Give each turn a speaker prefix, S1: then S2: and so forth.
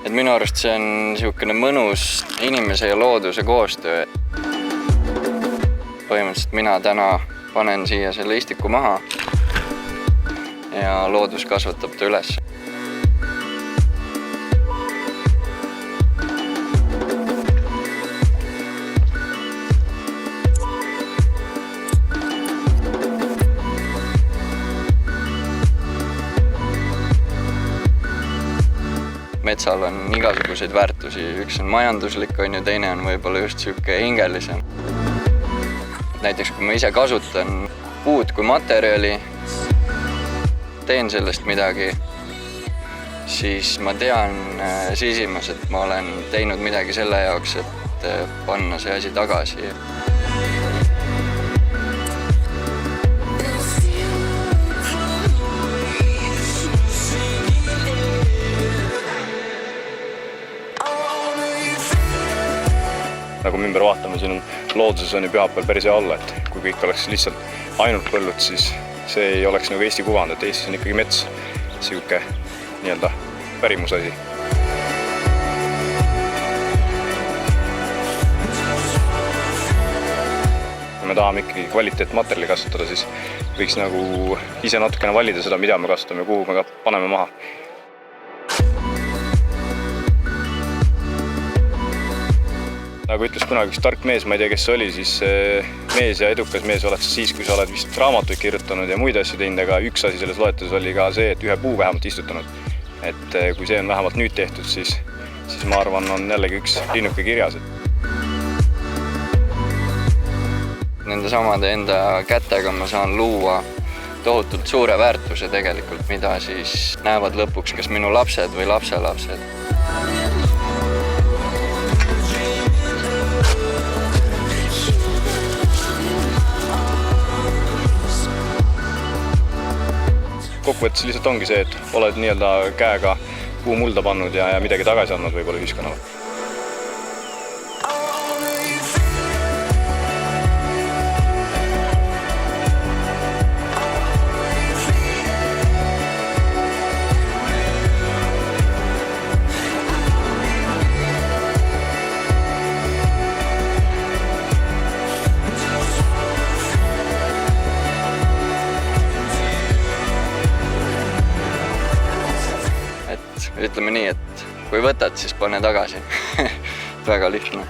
S1: Et minu arust see on niisugune mõnus inimese ja looduse koostöö. Põhimõtteliselt mina täna panen siia selle istiku maha ja loodus kasvatab ta üles. Metsal on igasuguseid väärtusi, üks on majanduslik, teine on võib-olla just sihuke hingelisem. Näiteks kui ma ise kasutan puud kui materjali, teen sellest midagi, siis ma tean sisimas, et ma olen teinud midagi selle jaoks, et panna see asi tagasi.
S2: Nagu me ümber vaatame, siin on looduses on ju Pühapäeval päris hea olla, et kui kõik oleks lihtsalt ainult põllud, siis see ei oleks nagu Eesti kuvand, et Eestis on ikkagi mets sihuke nii-öelda pärimusasi. Kui me tahame ikkagi kvaliteetmaterjali kasutada, siis võiks nagu ise natukene valida seda, mida me kasutame ja kuhu me paneme maha. Nagu ütles kunagi üks tark mees, ma ei tea, kes see oli, siis mees ja edukas mees oled siis, kui sa oled vist raamatuid kirjutanud ja muid asju teinud, aga üks asi selles loetelus oli ka see, et ühe puu vähemalt istutanud. Et kui see on vähemalt nüüd tehtud, siis ma arvan, on jällegi üks linnuke kirjas.
S1: Nende samade enda kätega ma saan luua tohutult suure väärtuse tegelikult, mida siis näevad lõpuks kas minu lapsed või lapselapsed.
S2: Kokkuvõttes lihtsalt ongi see, et oled nii-öelda käega puu mulda pannud ja midagi tagasi andnud võib-olla ühiskonnale.
S1: Ütleme nii, et kui võtad, siis pane tagasi. Väga lihtne.